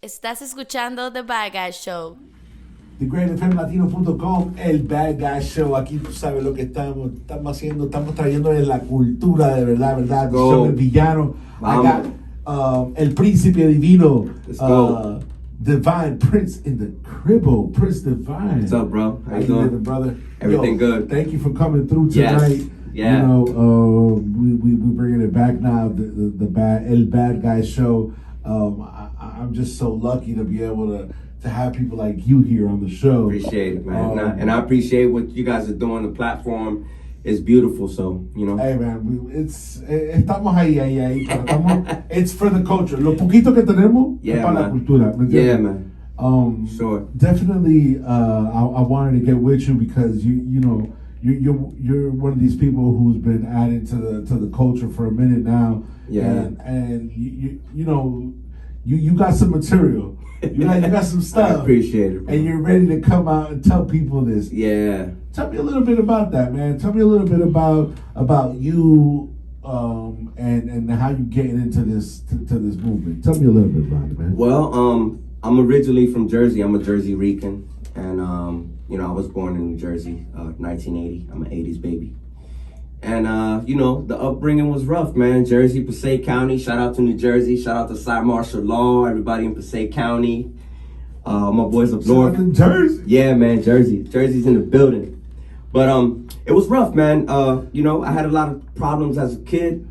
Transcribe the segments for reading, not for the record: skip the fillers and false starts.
Estás escuchando The Bad Guy Show. Dagr8fm Latino.com, el Bad Guy Show. Aquí tú sabes lo que estamos haciendo. Estamos trayéndole la cultura de verdad. D'shon El Villano. Acá, el príncipe divino. Divine Prince in the Cribble. Prince Divine. What's up, bro? How you living, brother? Everything good. Thank you for coming through tonight. Yes. Yeah. You know, we bringing it back now. El Bad Guy Show. I'm just so lucky to be able to have people like you here on the show. Appreciate it, man. And I appreciate what you guys are doing. The platform is beautiful, so, you know. Hey, man, estamos ahí. It's for the culture. Lo poquito que tenemos es para la cultura. Yeah, man. Sure. Definitely, I wanted to get with you because you know you're one of these people who's been adding to the culture for a minute now. Yeah. And you know. You got some material. You got some stuff. I appreciate it, bro. And you're ready to come out and tell people this. Yeah. Tell me a little bit about that, man. Tell me a little bit about you and how you getting into this movement. Tell me a little bit about it, man. Well, I'm originally from Jersey. I'm a Jersey Rican, and you know, I was born in New Jersey, 1980. I'm an 80s baby. And, you know, the upbringing was rough, man. Jersey, Passaic County. Shout out to New Jersey. Shout out to Side Martial Law. Everybody in Passaic County. My boys up north. In Jersey? Yeah, man, Jersey. Jersey's in the building. But it was rough, man. You know, I had a lot of problems as a kid.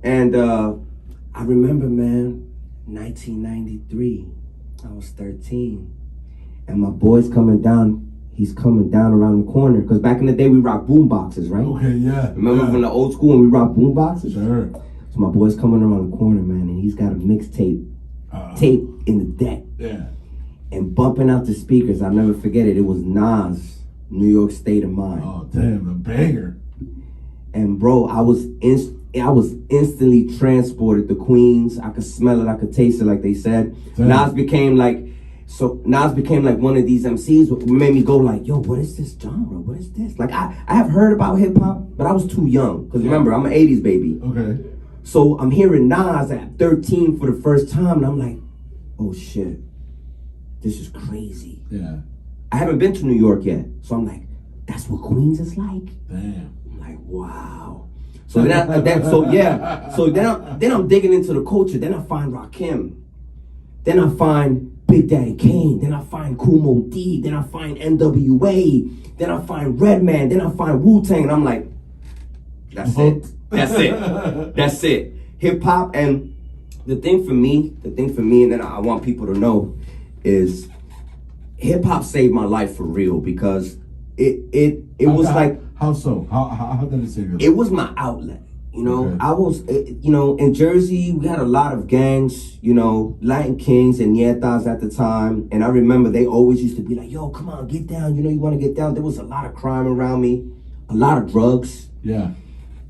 And I remember, man, 1993. I was 13. And my boy's coming down. He's coming down around the corner. Because back in the day, we rocked boom boxes, right? Okay, yeah. Remember from the old school when we rocked boom boxes? Sure. So my boy's coming around the corner, man, and he's got a mixtape tape in the deck. Yeah. And bumping out the speakers. I'll never forget it. It was Nas, New York State of Mind. Oh, damn, the banger. And bro, I was instantly transported to Queens. I could smell it, I could taste it, like they said. Damn. Nas became like one of these MCs who made me go like, yo, what is this genre? What is this? Like, I have heard about hip hop, but I was too young. Because remember, I'm an 80s baby. Okay. So I'm hearing Nas at 13 for the first time, and I'm like, oh shit, this is crazy. Yeah. I haven't been to New York yet. So I'm like, that's what Queens is like? Damn. I'm like, wow. So then I'm digging into the culture. Then I find Rakim. Then I find Big Daddy Kane, then I find Kumo D, then I find NWA, then I find Redman, then I find Wu-Tang, and I'm like, that's it. Hip hop. And the thing for me, and then I want people to know, is hip hop saved my life for real, because it was like, how so? How did it save your life? It was my outlet. You know, okay. I was, you know, in Jersey, we had a lot of gangs, you know, Latin Kings and Nietas at the time. And I remember they always used to be like, yo, come on, get down. You know, you want to get down. There was a lot of crime around me, a lot of drugs. Yeah.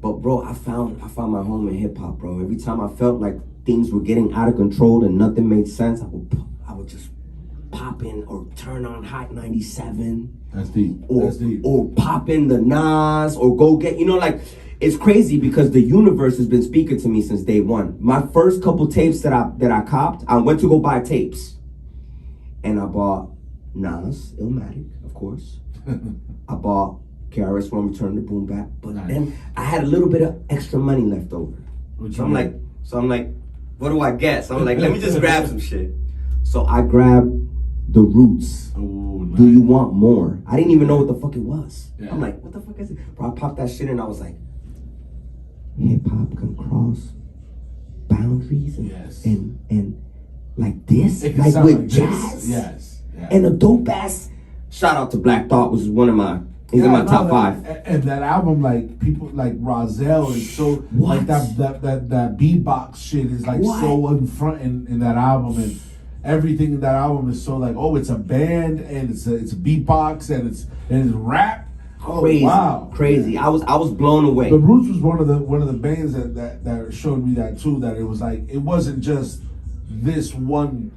But, bro, I found my home in hip hop, bro. Every time I felt like things were getting out of control and nothing made sense, I would just pop in or turn on Hot 97. That's deep. Or pop in the Nas or go get, you know, like... It's crazy because the universe has been speaking to me since day one. My first couple tapes that I copped, I went to go buy tapes. And I bought Nas, Illmatic, of course. I bought KRS-One, Return to Boom Bap. But then I had a little bit of extra money left over. So I'm like, what do I get? So I'm like, let me just grab some shit. So I grabbed The Roots. Oh, nice. Do You Want More? I didn't even know what the fuck it was. Yeah. I'm like, what the fuck is it? Bro, I popped that shit and I was like, hip hop can cross boundaries and like this, like with jazz, yes, and a dope ass. Shout out to Black Thought, which is one of my. He's in my top 5. And that album, like people like Rozelle, is so like that beatbox shit is like so in front in that album, and everything in that album is so like, oh, it's a band and it's a beatbox and it's rap. Crazy, wow, crazy. I was blown away. The Roots was one of the bands that showed me that too. That it was like it wasn't just this one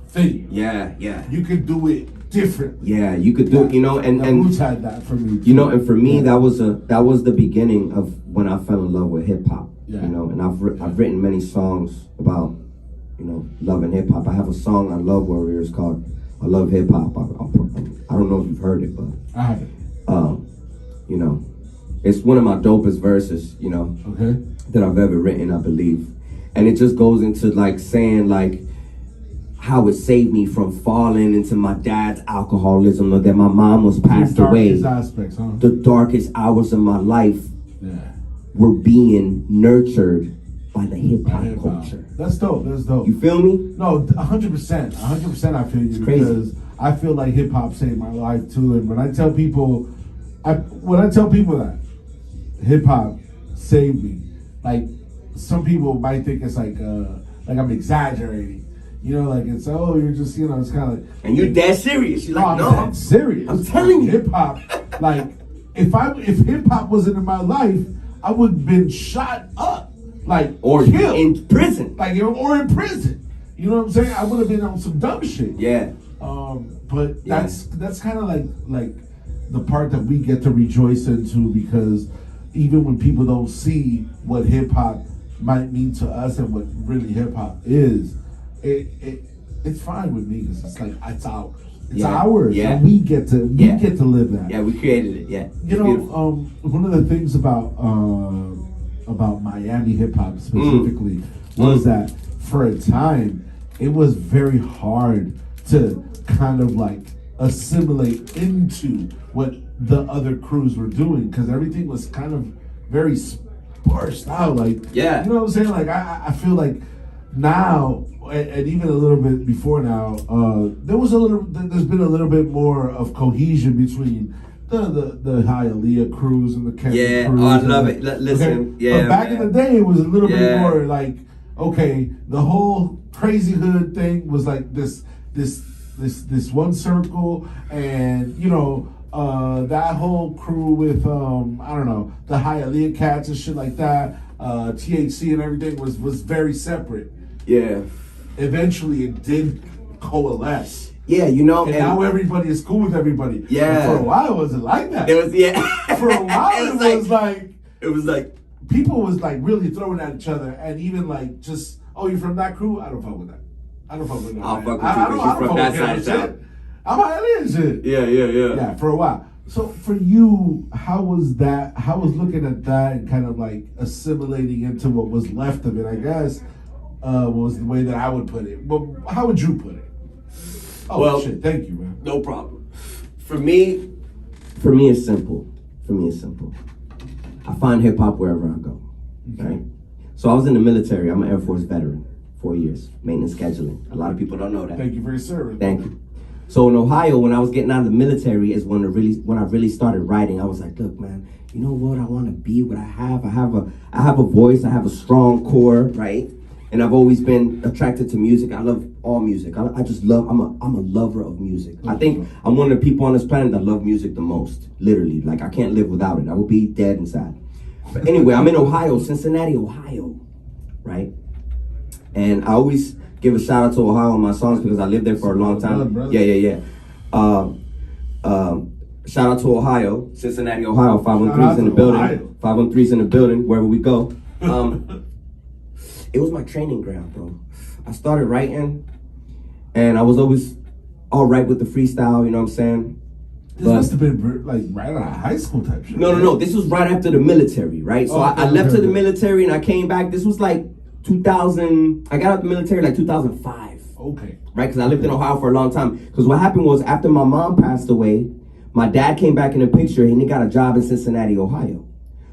thing. Yeah. You could do it different. Yeah, you could do it. You know, and Roots had that for me too. You know, and for me that was the beginning of when I fell in love with hip hop. Yeah. You know, and I've written many songs about you know, loving hip hop. I have a song on Love Warriors called "I Love Hip Hop." I don't know if you've heard it, but I haven't. You know, it's one of my dopest verses, you know, that I've ever written, I believe, and it just goes into like saying like how it saved me from falling into my dad's alcoholism, or that my mom was passed away. Aspects, huh? The darkest hours of my life were being nurtured by the hip hop culture. That's dope. That's dope. You feel me? No, 100%. 100% I feel you. It's crazy. Because I feel like hip hop saved my life too. And when I tell people that hip hop saved me, like some people might think it's like I'm exaggerating. You know, like it's you're just, you know, it's kind of like, and you're dead serious. You're like, no, I'm serious. I'm telling you, hip hop. Like if hip hop wasn't in my life, I would have been shot up, like or killed in prison, like or in prison. You know what I'm saying? I would have been on some dumb shit. Yeah. But that's kind of like the part that we get to rejoice into, because even when people don't see what hip hop might mean to us and what really hip hop is, it's fine with me, because it's like it's ours. It's ours, and we get to live that. Yeah, we created it. Yeah, you know, one of the things about Miami hip hop specifically was that for a time it was very hard to kind of like assimilate into what the other crews were doing, because everything was kind of very sparsed out. Like, you know what I'm saying? Like, I feel like now, and even a little bit before now, there's been a little bit more of cohesion between the Hialeah crews and the Canton crews. I love it. Listen, but back in the day, it was a little bit more like, okay, the whole crazy hood thing was like this one circle, and you know, that whole crew with I don't know, the Hialeah cats and shit like that, THC and everything was very separate. Yeah. Eventually it did coalesce. Yeah, you know, and now everybody is cool with everybody. Yeah. But for a while it wasn't like that. It was For a while it was like people was like really throwing at each other, and even like just, oh, you from that crew? I don't fuck with that. I don't fuck with that. I'll fuck with you because you're from that side of town. I'm Hialeah shit. Yeah. Yeah, for a while. So for you, how was that? How was looking at that and kind of like assimilating into what was left of it, I guess, was the way that I would put it. But how would you put it? Oh, well, shit, thank you, man. No problem. For me it's simple. I find hip hop wherever I go. Right? So I was in the military. I'm an Air Force veteran. 4 years, maintenance scheduling. A lot of people don't know that. Thank you for your service. Thank you. So in Ohio, when I was getting out of the military, is when I really started writing. I was like, look, man, you know what? I want to be what I have. I have a voice. I have a strong core, right? And I've always been attracted to music. I love all music. I just love. I'm a lover of music. I think I'm one of the people on this planet that love music the most. Literally, like I can't live without it. I would be dead inside. But anyway, I'm in Ohio, Cincinnati, Ohio, right? And I always give a shout out to Ohio on my songs because I lived there for a long time. Yeah. Shout out to Ohio, Cincinnati, Ohio. 513's in the building. 513's in the building. Wherever we go. It was my training ground, bro. I started writing, and I was always all right with the freestyle. You know what I'm saying? This must have been like right out of high school type shit. No. This was right after the military, right? So I left to the military and I came back. This was like 2000. I got out of the military like 2005. Okay. Right, because I lived in Ohio for a long time. Because what happened was after my mom passed away, my dad came back in the picture and he got a job in Cincinnati, Ohio.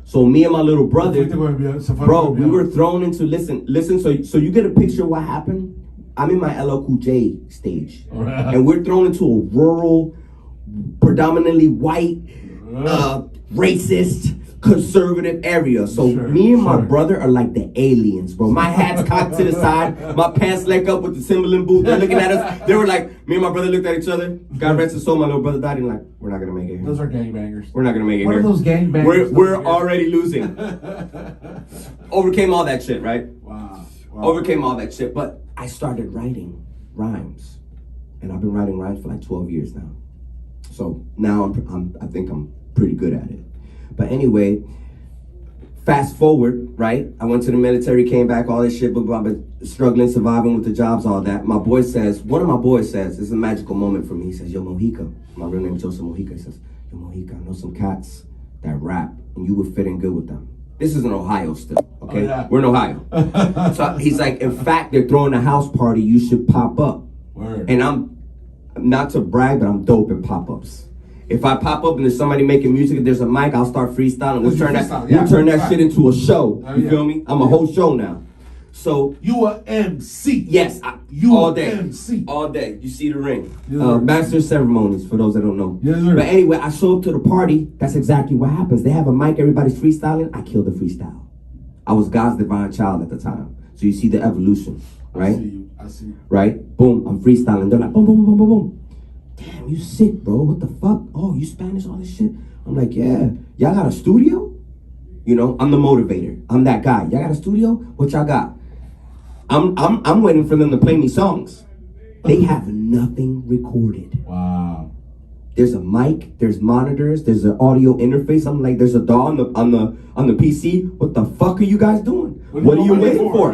So me and my little brother, bro, we were thrown into, listen, so you get a picture of what happened? I'm in my LL Cool J stage. Right. And we're thrown into a rural, predominantly white, racist, conservative area. So me and my brother are like the aliens, bro. My hat's cocked to the side, my pants leg up with the Timberland boot. They're looking at us. They were like, me and my brother looked at each other. God rest his soul, my little brother died, and like, we're not gonna make it here. Those are gangbangers. We're not gonna make it here. What are those gangbangers? We're already losing. Overcame all that shit, right? Wow. Overcame all that shit, but I started writing rhymes, and I've been writing rhymes for like 12 years now. So now I think I'm pretty good at it. But anyway, Fast forward, right? I went to the military, came back, all this shit, but I've been struggling, surviving with the jobs, all that. One of my boys says, this is a magical moment for me. He says, yo, Mojica, my real name is Joseph Mojica. He says, yo, Mojica, I know some cats that rap, and you would fit in good with them. This is in Ohio still, okay? Oh, yeah. We're in Ohio. So he's like, in fact, they're throwing a house party, you should pop up. Word. And I'm, not to brag, but I'm dope in pop-ups. If I pop up and there's somebody making music and there's a mic, I'll start freestyling. We'll turn that shit into a show. You feel me? I'm a whole show now. So you a MC. Yes, you all day. MC. All day. You see the ring. Yes, Master of ceremonies, for those that don't know. Yes, sir. But anyway, I show up to the party. That's exactly what happens. They have a mic, everybody's freestyling. I kill the freestyle. I was God's divine child at the time. So you see the evolution, right? I see you. Right? Boom, I'm freestyling. They're like, boom, boom, boom, boom, boom. Damn, you sick, bro. What the fuck? Oh, you Spanish, all this shit? I'm like, yeah. Y'all got a studio? You know, I'm the motivator. I'm that guy. Y'all got a studio? What y'all got? I'm waiting for them to play me songs. They have nothing recorded. Wow. There's a mic, there's monitors, there's an audio interface. I'm like, there's a DAW on the PC. What the fuck are you guys doing? What are you waiting for?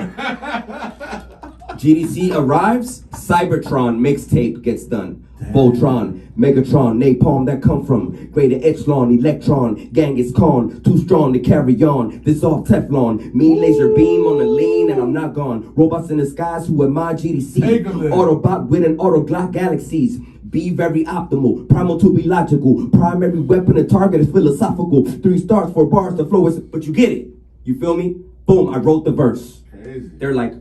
GDC arrives, Cybertron mixtape gets done. Damn. Voltron, Megatron, Napalm that come from Greater Echelon, Electron, Genghis Khan, too strong to carry on. This off Teflon, me laser beam on the lean and I'm not gone. Robots in the skies who are my GDC. Autobot with an Autoglock galaxies. Be very optimal, primal to be logical. Primary weapon and target is philosophical. 3 stars, 4 bars, the flow is, but you get it. You feel me? Boom, I wrote the verse. Crazy. They're like,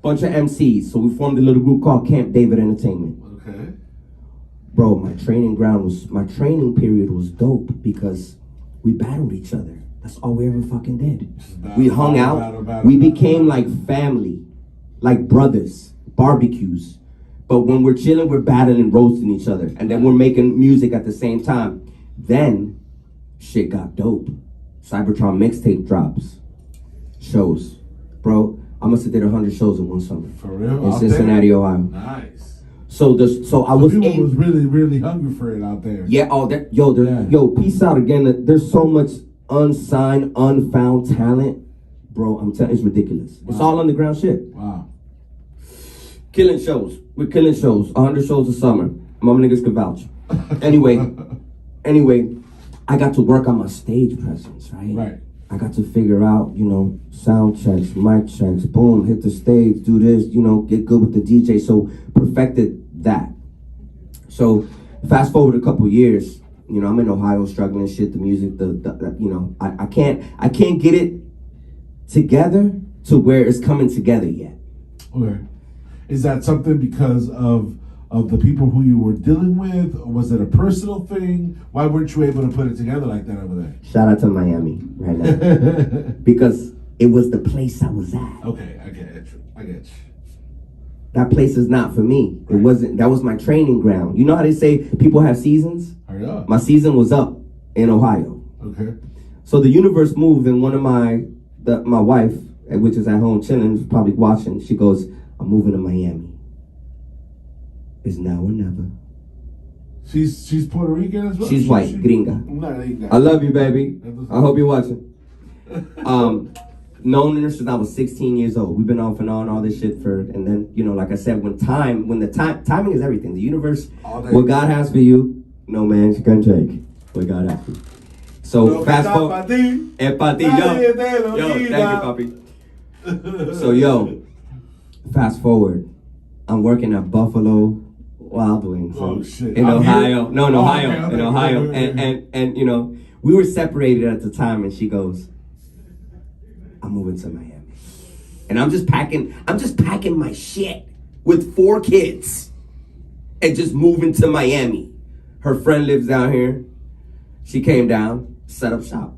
bunch of MCs, so we formed a little group called Camp David Entertainment. Okay. Bro, my training period was dope because we battled each other. That's all we ever fucking did. We hung out, we became like family, like brothers, barbecues. But when we're chilling, we're battling, roasting each other. And then we're making music at the same time. Then, shit got dope. Cybertron mixtape drops. Shows. Bro, I must have did 100 shows in one summer. For real? In Cincinnati, Ohio. Nice. So I was people was really, really hungry for it out there. Yeah, yo, peace out again. There's so much unsigned, unfound talent. Bro, I'm telling you, it's ridiculous. Wow. It's all underground shit. Wow. Killing shows. We're killing shows. 100 shows a summer. My niggas can vouch. Anyway, I got to work on my stage presence, right? Right. I got to figure out, sound checks, mic checks, boom, hit the stage, do this, get good with the DJ. So perfected that. So fast forward a couple years, I'm in Ohio struggling shit, the music, I can't get it together to where it's coming together yet. Okay. Is that something because of the people who you were dealing with? Or was it a personal thing? Why weren't you able to put it together like that over there? Shout out to Miami right now. Because it was the place I was at. Okay, I get you. That place is not for me. Right. It wasn't. That was my training ground. You know how they say people have seasons? Hurry up. My season was up in Ohio. Okay. So the universe moved, and one of my wife, which is at home chilling, probably watching, she goes, I'm moving to Miami. It's now or never. She's Puerto Rican as well? She's white, gringa. I love you, baby. I hope you're watching. Known her since I was 16 years old. We've been off and on all this shit and then, like I said, timing is everything. The universe, what God has for you, no man can take. What God has for you. So fast forward. Yo, thank you, papi. So fast forward. I'm working at Buffalo Wild Wings in Ohio. No, in Ohio. In Ohio. And we were separated at the time, and she goes, I'm moving to Miami. And I'm just packing my shit with 4 kids and just moving to Miami. Her friend lives down here. She came down, set up shop.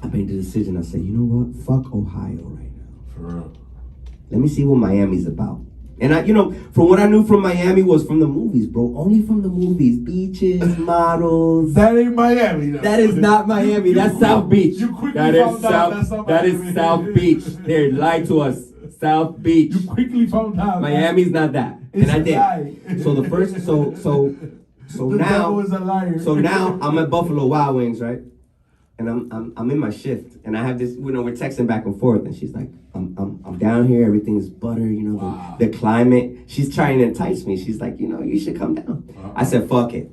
I made the decision. I said, you know what? Fuck Ohio right now. For real. Let me see what Miami's about. And from what I knew from Miami was from the movies, bro. Only from the movies. Beaches, models. That ain't Miami, though. That is not Miami. That's South Beach. You quickly found out that is South Beach. They lied to us. South Beach. You quickly found out. Miami's not that. And I did. So the first, So The now, devil is a liar. so now I'm at Buffalo Wild Wings, right? And I'm in my shift, and I have this, we're texting back and forth, and she's like, I'm down here, everything's butter, Wow. the climate. She's trying to entice me. She's like, you should come down. I said, fuck it.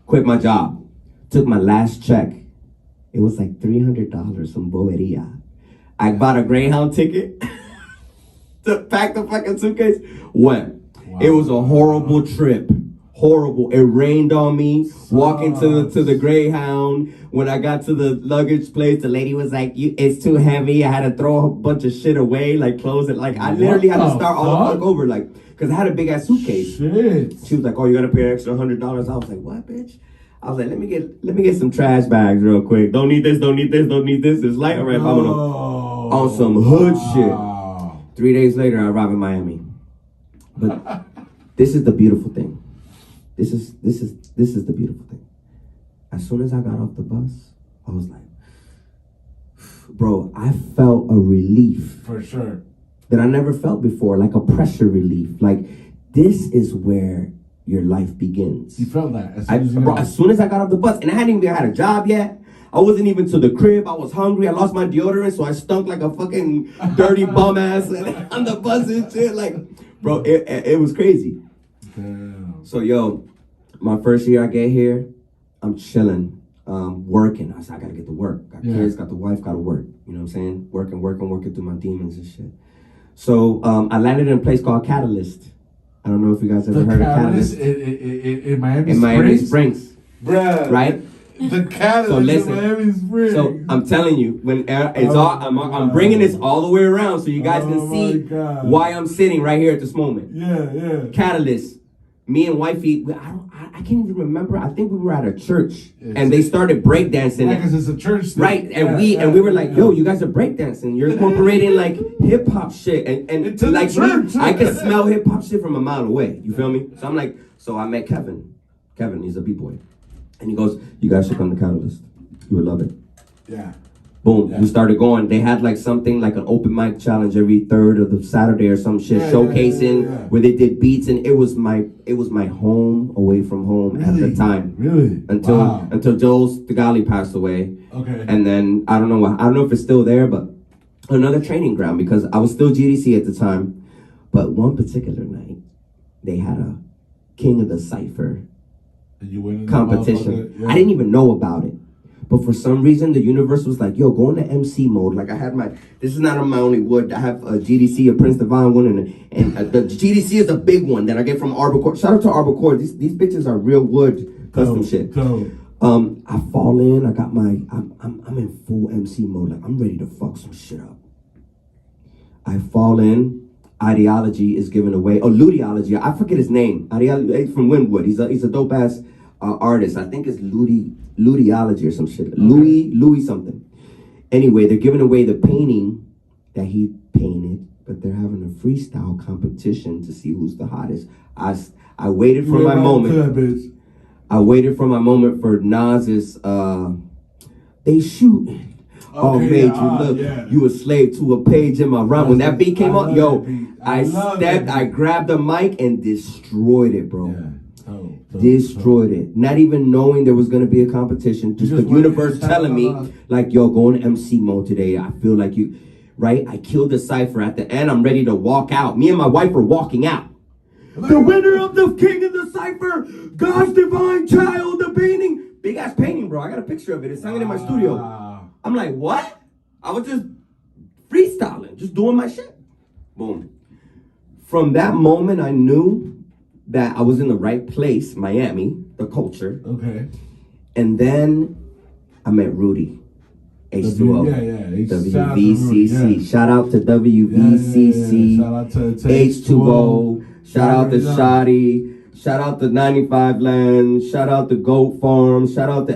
Quit my job. Took my last check. It was like $300 from Boberia. I bought a Greyhound ticket. Packed the fucking suitcase. Went. Wow. It was a horrible trip. Horrible. It rained on me. Walking to the Greyhound. When I got to the luggage place, the lady was like, it's too heavy. I had to throw a bunch of shit away, like close it. Like I literally had to start all the fuck over, like, because I had a big ass suitcase. Shit. She was like, oh, you gotta pay an extra $100. I was like, what, bitch? I was like, let me get some trash bags real quick. Don't need this. It's light. All right, on some hood shit. 3 days later, I arrive in Miami. But this is the beautiful thing. This is the beautiful thing. As soon as I got off the bus, I was like, bro, I felt a relief. For sure. That I never felt before, like a pressure relief. Like, this is where your life begins. You felt that as soon as I got off the bus, and I hadn't even had a job yet. I wasn't even to the crib. I was hungry. I lost my deodorant, so I stunk like a fucking dirty bum ass on the bus and shit. Like, bro, it was crazy. Damn. So, yo, my first year I get here, I'm chilling, working. I said, I gotta get to work. Got kids, got the wife, gotta work. You know what I'm saying? Working through my demons and shit. So, I landed in a place called Catalyst. I don't know if you guys ever heard of Catalyst. In Miami Springs. Bruh. Right? The Catalyst so listen, in Miami Springs. So I'm telling you, when it's I'm bringing this all the way around so you guys can see why I'm sitting right here at this moment. Yeah. Catalyst. Me and wifey, I can't even remember. I think we were at a church and they started breakdancing. Yeah, because it's a church thing. Right, and we were like, yo, you guys are breakdancing. You're incorporating like hip hop shit and like church. I can smell hip hop shit from a mile away. You feel me? So I'm like, so I met Kevin. Kevin, he's a b-boy, and he goes, you guys should come to Catalyst. You would love it. Yeah. Boom. We started going. They had like something like an open mic challenge every third of the Saturday or some shit, showcasing where they did beats, and it was my home away from home at the time. Really? Until Joel Stigali passed away. Okay. And then I don't know if it's still there, but another training ground because I was still GDC at the time. But one particular night, they had a King of the Cypher competition. I didn't even know about it. But for some reason, the universe was like, yo, go into MC mode. Like I had this is not on my only wood. I have a GDC, a Prince Divine one, and the GDC is a big one that I get from Arbor Court. Shout out to Arbor Court. These bitches are real wood custom shit. I fall in, I'm in full MC mode. Like I'm ready to fuck some shit up. I fall in, Ideology is given away. Oh, Ludiology, I forget his name. Ideology, he's from Wynwood. He's a dope ass artist. I think it's Ludiology or some shit. Okay. Louis something. Anyway, they're giving away the painting that he painted, but they're having a freestyle competition to see who's the hottest. I waited for my moment. I waited for my moment for Nas's they shoot. Oh, made you look. You a slave to a page in my rhyme. When that beat came out, yo, I grabbed the mic and destroyed it, bro. Yeah. Destroyed it. Not even knowing there was going to be a competition. Just the universe telling me, like, yo, go in MC mode today. I feel like you, right? I killed the cipher. At the end, I'm ready to walk out. Me and my wife are walking out. The winner of the King of the Cipher, God's divine child, the painting. Big ass painting, bro. I got a picture of it. It's hanging in my studio. I'm like, what? I was just freestyling, just doing my shit. Boom. From that moment, I knew that I was in the right place, Miami, the culture. Okay. And then I met Rudy, H2O. WVCC. Shout out to WVCC. Shout out to H2O. Shout out to Shotty. Shout out to 95 Land. Shout out to Goat Farm. Shout out to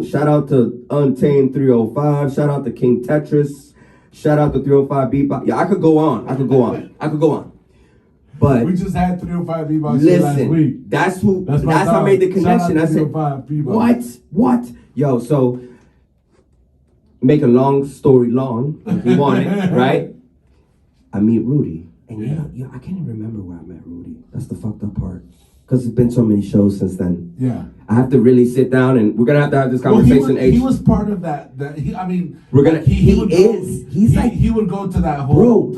shout out to Untamed 305. Shout out to King Tetris. Shout out to 305 Bebop. Yeah, I could go on. But we just had 305 Bebop last week. That's how I made the connection. I said, what? Yo, so make a long story long, if you want it, right? I meet Rudy. And I can't even remember where I met Rudy. That's the fucked up part. Because it's been so many shows since then. Yeah. I have to really sit down, and we're gonna have to have this conversation. He was part of that. I mean, we're gonna. He would go to that whole.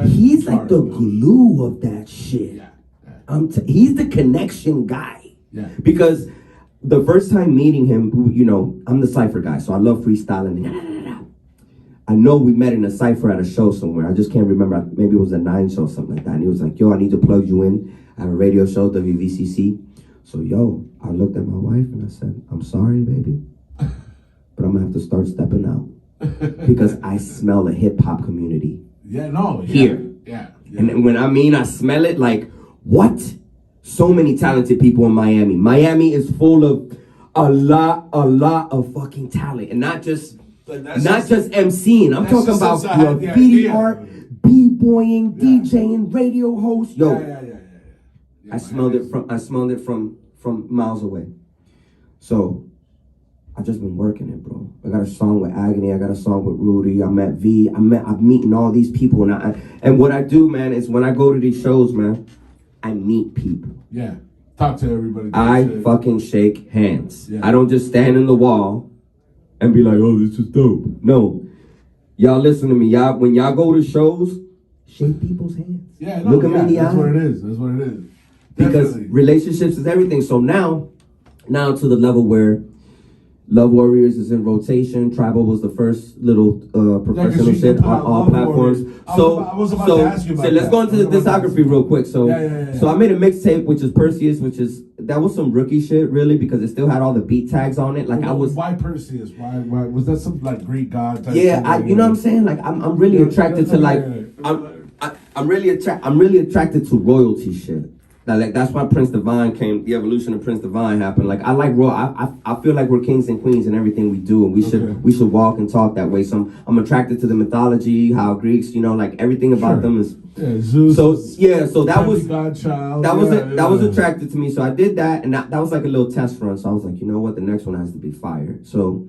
He's like the glue of that shit. Yeah. He's the connection guy. Yeah. Because the first time meeting him, you know, I'm the cipher guy, so I love freestyling. I know we met in a cipher at a show somewhere. I just can't remember. Maybe it was a 9 show, something like that. And he was like, "Yo, I need to plug you in. I have a radio show, WVCC." So, I looked at my wife and I said, "I'm sorry, baby, but I'm gonna have to start stepping out because I smell a hip hop community." Here. Yeah. And when I smell it, like, what? So many talented people in Miami. Miami is full of a lot of fucking talent, and not just MCing. I'm talking about graffiti art, b-boying, DJing, radio host. I smelled it from miles away. So I just been working it, bro. I got a song with Agony. I got a song with Rudy. I met V. I'm meeting all these people, and what I do, man, is when I go to these shows, man, I meet people. Yeah, talk to everybody. I fucking shake hands. Yeah. I don't just stand in the wall and be like, "Oh, this is dope." No, y'all listen to me. Y'all, when y'all go to shows, shake people's hands. Yeah, look at me in the eye. That's what it is. Because relationships is everything. So now to the level where Love Warriors is in rotation. Tribal was the first little professional shit on all platforms. I was about to ask you about that. Let's go into the discography real quick. So I made a mixtape, which is Perseus, that was some rookie shit, really, because it still had all the beat tags on it. Like why Perseus? Why was that some like Greek god type? Yeah, you know what I'm saying? Like I'm really attracted to like I'm really attracted to royalty shit. Like that's why Prince Divine came. The evolution of Prince Divine happened. Like I like I feel like we're kings and queens in everything we do, and we should walk and talk that way. So I'm attracted to the mythology, how Greeks, you know, like everything about them is. Zeus. So that was Godchild. That was attracted to me. So I did that, and that was like a little test run. So I was like, you know what, the next one has to be fire. So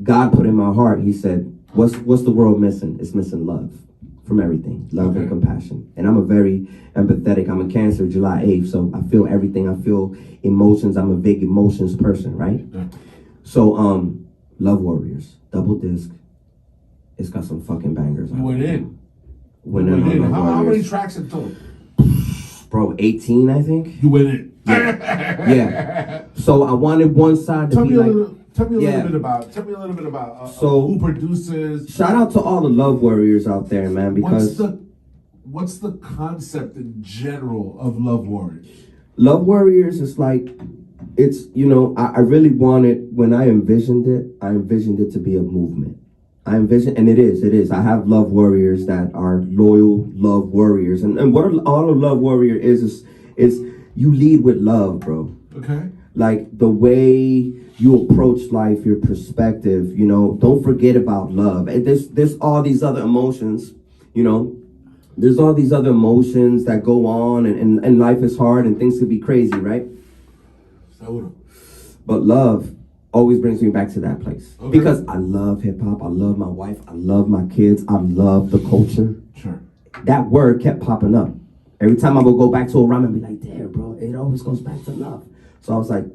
God put in my heart. He said, "What's the world missing? It's missing love." From everything, love and compassion. And I'm a very empathetic. I'm a Cancer, July 8th, so I feel everything. I feel emotions. I'm a big emotions person, right? Yeah. So, Love Warriors, double disc. It's got some fucking bangers. You went in. How many tracks in total? Bro, 18, I think. You went in. Yeah. So I wanted one side to be like. Tell me a little bit about who produces. Shout out to all the Love Warriors out there, man. Because what's the concept in general of Love Warriors? Love Warriors is like, it's, you know, I really wanted, when I envisioned it to be a movement. And it is. I have Love Warriors that are loyal Love Warriors, and what all a Love Warrior is you lead with love, bro. Okay. Like the way you approach life, your perspective, you know, don't forget about love. And there's all these other emotions, you know, there's all these other emotions that go on, and life is hard and things could be crazy, right? But love always brings me back to that place. Okay. Because I love hip hop, I love my wife, I love my kids, I love the culture. Sure. That word kept popping up. Every time I would go back to a rhyme and be like, damn, bro, it always goes back to love. So I was like,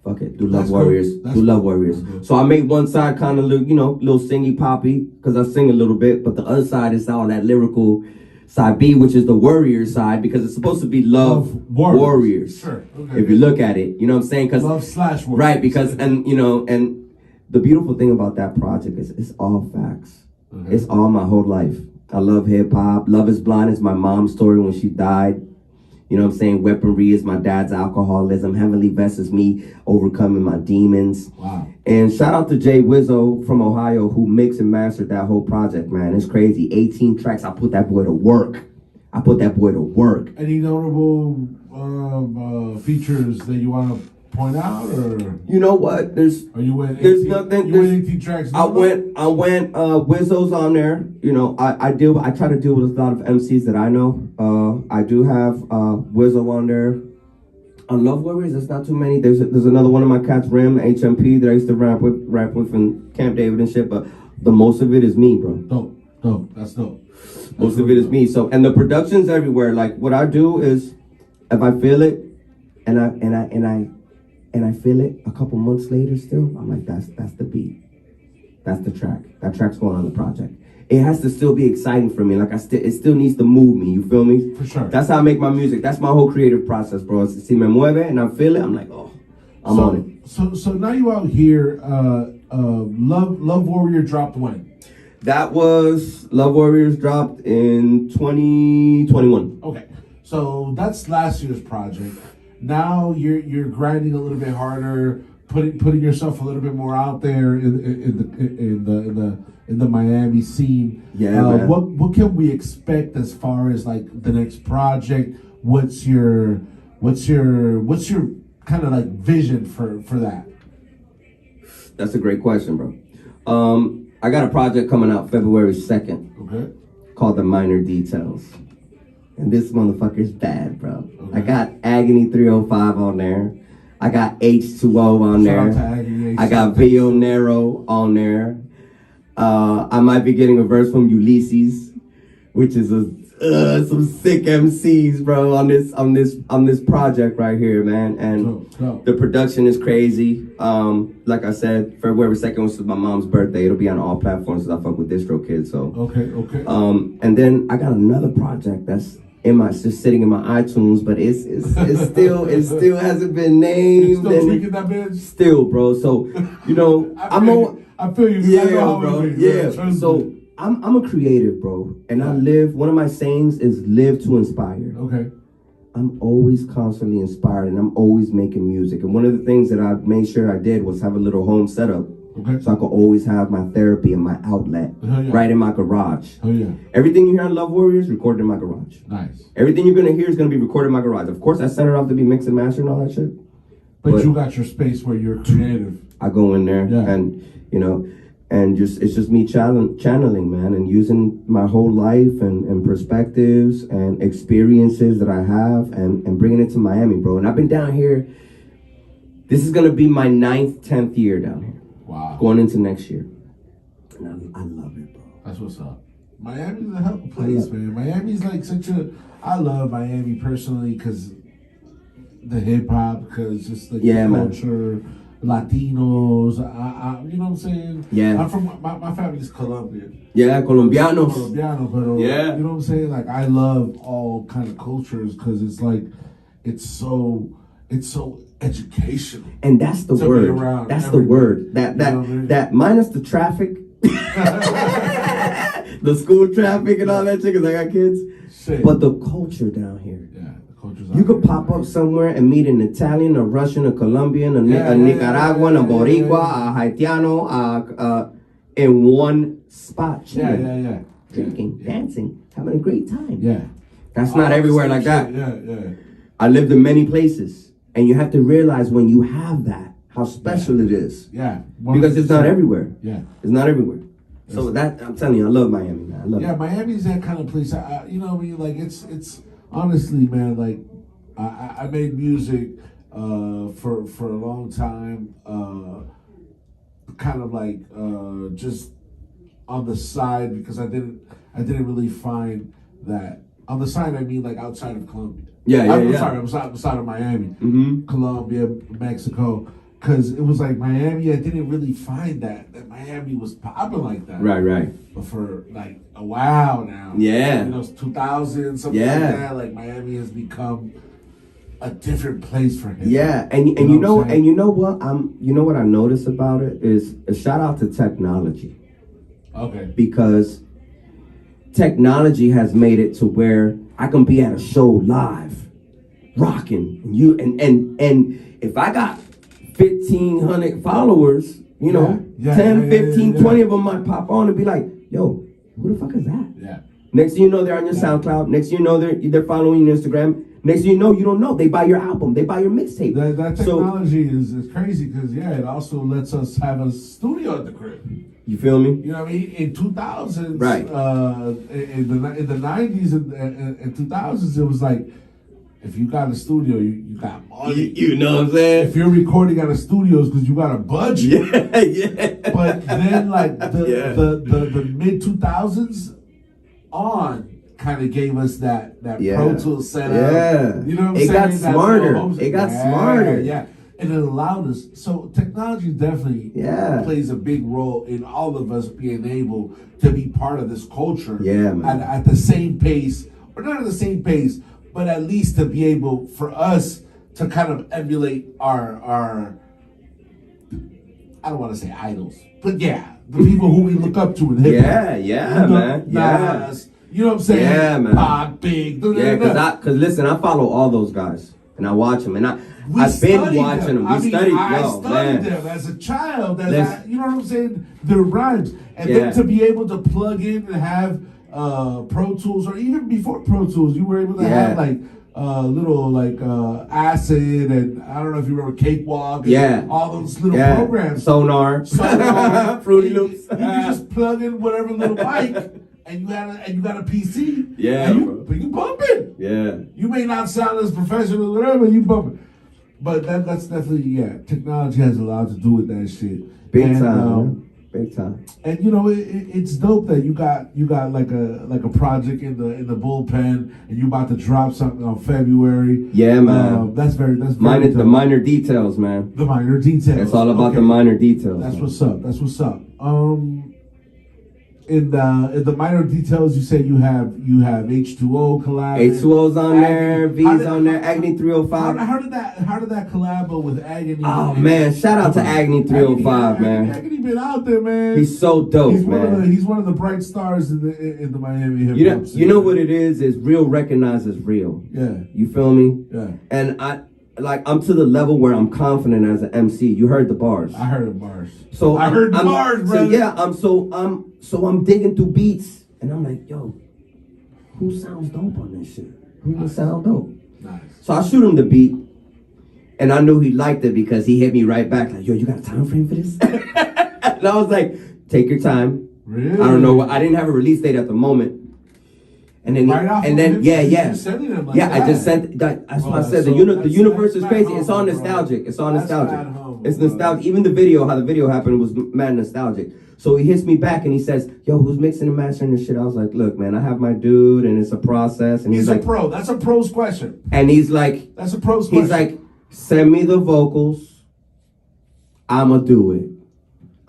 fuck it, do Love Warriors. Love Warriors. Cool. So I made one side kind of, you know, little singy poppy, because I sing a little bit, but the other side is all that lyrical side B, which is the warrior side, because it's supposed to be love warriors. Sure. Okay. If you look at it, you know what I'm saying? Cause, love/warriors. Right, because, and you know, and the beautiful thing about that project is it's all facts. Okay. It's all my whole life. I love hip hop. Love is Blind is my mom's story when she died. You know what I'm saying? Weaponry is my dad's alcoholism. Heavenly Vest is me overcoming my demons. Wow. And shout out to Jay Wizzo from Ohio who mixed and mastered that whole project, man. It's crazy. 18 tracks. I put that boy to work. Any notable features that you want to point out, or you know what? There's nothing. You went 18 tracks. I went. Wizzo's on there. You know, I try to deal with a lot of MCs that I know. I do have Wizzo on there. On Love Warriors, there's not too many. There's another one of my cats, Rim HMP, that I used to rap with in Camp David and shit. But the most of it is me, bro. Dope. That's dope. Most of it is me. So, and the production's everywhere. Like what I do is, if I feel it, and I feel it a couple months later still. I'm like, that's the beat. That's the track. That track's going on the project. It has to still be exciting for me. Like it still needs to move me. You feel me? For sure. That's how I make my music. That's my whole creative process, bro. Si me mueve and I feel it, I'm like, oh, I'm on it. So now you out here. Love Warrior dropped when? That was Love Warriors dropped in 2021. Okay, so that's last year's project. Now you're grinding a little bit harder, putting yourself a little bit more out there in the Miami scene. Yeah, man. What can we expect as far as like the next project? What's your kind of like vision for that? That's a great question, bro. I got a project coming out February 2nd. Okay. Called The Minor Details. And this motherfucker's bad, bro. Okay. I got Agony 305 on there. I got H2O on there. I got Vio Nero on there. I might be getting a verse from Ulysses, which is some sick MCs, bro, on this project right here, man. And the production is crazy. Like I said, February 2nd was my mom's birthday. It'll be on all platforms because I fuck with DistroKid. So okay. And then I got another project that's just sitting in my iTunes, but it still hasn't been named. Still tweaking that bitch. Still, bro. So I feel you. Yeah, bro. Yeah. So I'm a creative, bro, and I live. One of my sayings is live to inspire. Okay. I'm always constantly inspired, and I'm always making music. And one of the things that I made sure I did was have a little home setup, so I could always have my therapy and my outlet right in my garage. Oh yeah. Everything you hear on Love Warriors recorded in my garage. Nice. Everything you're gonna hear is gonna be recorded in my garage. Of course, I set it off to be mixed and mastered and all that shit. But you got your space where you're creative. I go in there, and and it's just me channeling, man, and using my whole life and perspectives and experiences that I have and bringing it to Miami, bro. And I've been down here. This is gonna be my 9th, 10th year down here. Wow. Going into next year. And I love it, bro. That's what's up. Miami's a hell of a place, man. Miami's like I love Miami personally because the hip hop, because just the culture. Man. Latinos, you know what I'm saying? Yeah. I'm from, my family's Colombian. Yeah, Colombianos. Pero, yeah. You know what I'm saying? Like, I love all kind of cultures because it's like, it's so educational. And that's the word. That's the word. That minus the traffic, the school traffic and all that shit, because I got kids. Shit. But the culture down here. You could pop up somewhere and meet an Italian, a Russian, a Colombian, a Nicaraguan, a Boricua, a Haitiano, in one spot. Yeah. Drinking, dancing, having a great time. Yeah. That's not everywhere like that. Yeah. I lived in many places, and you have to realize when you have that, how special it is. Yeah. Because it's not everywhere. Yeah. It's not everywhere. So that, I'm telling you, I love Miami, man. I love it. Miami's that kind of place. You know what I mean? Like, it's honestly, man, like, I made music for a long time, kind of like just on the side because I didn't really find that on the side. I mean, like outside of Colombia. I'm sorry, I'm outside of Miami, Colombia, Mexico, because it was like Miami. I didn't really find that Miami was popping like that. Right. But for like a while now, 2000 something like that. Like Miami has become a different place for him. Yeah, and you know what I noticed about it is a shout out to technology. Okay. Because technology has made it to where I can be at a show live, rocking, and if I got 1,500 followers, 10, 15, 20 of them might pop on and be like, yo, who the fuck is that? Yeah. Next thing you know, they're on your SoundCloud. Next thing you know, they're following your Instagram. Next thing you know, you don't know. They buy your album. They buy your mixtape. That technology is crazy because, it also lets us have a studio at the crib. You feel me? You know what I mean? In 2000s, right. In the 90s and 2000s, it was like, if you got a studio, you got money. You know what I'm saying? If you're recording at a studio, it's because you got a budget. Yeah. But then, like, the mid-2000s on, kind of gave us that Yeah. Pro Tools setup. Yeah. You know what I'm It saying? got That smarter. little home- It got Yeah, smarter. Yeah. And it allowed us. So technology definitely plays a big role in all of us being able to be part of this culture. Yeah, man. At the same pace, or not at the same pace, but at least to be able for us to kind of emulate our I don't want to say idols, but yeah, the people who we look up to in hip hop. Yeah, man. Yeah. Nas, you know what I'm saying? Yeah, man. Pop, Big. Yeah, because listen, I follow all those guys. And I watch them. And I've been watching them. I studied man. them as a child. You know what I'm saying? Their rhymes. And then to be able to plug in and have Pro Tools, or even before Pro Tools, you were able to have like little like Acid, and I don't know if you remember Cakewalk. And all those little programs. Sonar. Fruity Loops. You can just plug in whatever little mic. And you got a PC. Yeah. But you bumping. Yeah. You may not sound as professional or whatever, but you bumping. But that's definitely, technology has a lot to do with that shit. Big time. Big time. And you know, it's dope that you got like a project in the bullpen, and you about to drop something on February. Yeah, man. That's very the minor details, man. The minor details. It's all about the minor details. That's what's up. That's what's up. In the minor details, you say you have H2O collab. H2O's on there, V's on there, Agony 305. How did that collab with Agony? Oh man, shout out to Agony 305, man. Agony been out there, man. He's so dope, man. He's one of the bright stars in the Miami hip hop scene. You know what it is real recognizes real. Yeah. You feel me? Yeah. And I'm to the level where I'm confident as an MC. You heard the bars. I heard the bars. So I heard the bars, bro. So yeah, I'm digging through beats, and I'm like, yo, who sounds dope on this shit? Who would sound dope? Nice. So I shoot him the beat, and I knew he liked it because he hit me right back like, yo, you got a time frame for this? And I was like, take your time. Really? I don't know. I didn't have a release date at the moment. And then, I just sent. That's why I said the universe is crazy. It's all nostalgic. It's all nostalgic. It's nostalgic. Even the video, how the video happened was mad nostalgic. So he hits me back and he says, "Yo, who's mixing and mastering this shit?" I was like, "Look, man, I have my dude, and it's a process." And he's like, pro. That's a pro's question. And he's like, "That's a pro's question." He's like, "Send me the vocals. I'ma do it."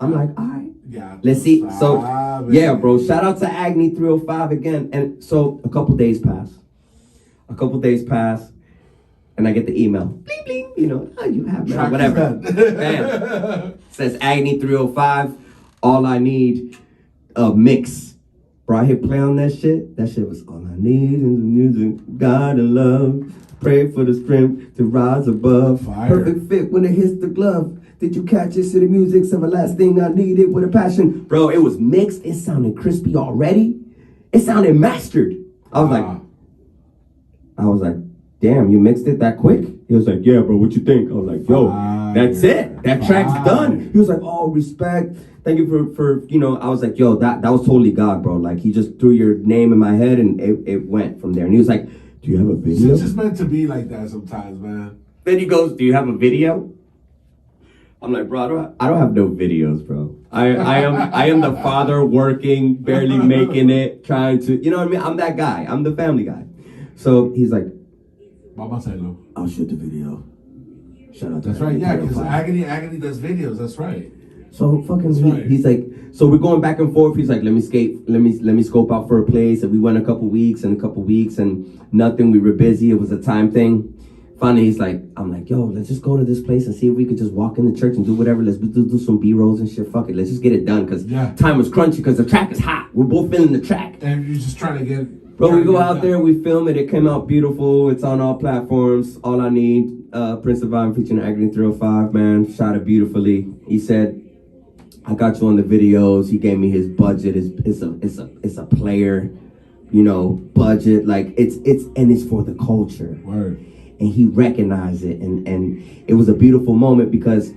I'm like, "All right." Yeah. Let's see. So, yeah, bro. Shout out to Agony 305 again. And so a couple days pass. And I get the email. Bling, bling. You know, oh, you have that. Whatever. Bam. Says Agony 305. All I need, a mix. Bro, I hit play on that shit. That shit was all I need in the music. God and love. Pray for the strength to rise above. Fire. Perfect fit when it hits the glove. Did you catch it? City music's everlasting. I need it with a passion. Bro, it was mixed. It sounded crispy already. It sounded mastered. I was like, damn, you mixed it that quick? He was like, yeah, bro, what you think? I was like, yo, that's it. That track's done. He was like, oh, respect. Thank you for I was like, yo, that was totally God, bro. Like, he just threw your name in my head and it went from there. And he was like, do you have a video? It's just meant to be like that sometimes, man. Then he goes, do you have a video? I'm like, bro, I don't have no videos, bro. I am the father working, barely making it, trying to, you know what I mean? I'm that guy. I'm the family guy. So he's like, I'll shoot the video. Shout out to That's right, yeah, because Agony does videos, that's right. So fucking he's like, so we're going back and forth. He's like, let me scope out for a place. And we went a couple weeks and nothing. We were busy. It was a time thing. Finally, he's like, I'm like, yo, let's just go to this place and see if we could just walk in the church and do whatever. Let's do some B-rolls and shit. Fuck it. Let's just get it done. Because time was crunchy because the track is hot. We're both feeling the track. And you're just trying to get... Bro, we go out there, we film it. It came out beautiful. It's on all platforms. All I Need. Prince Divine featuring Agony 305, man. Shot it beautifully. He said, I got you on the videos. He gave me his budget. It's a player, budget. Like, it's for the culture. Word. And he recognized it, and it was a beautiful moment because,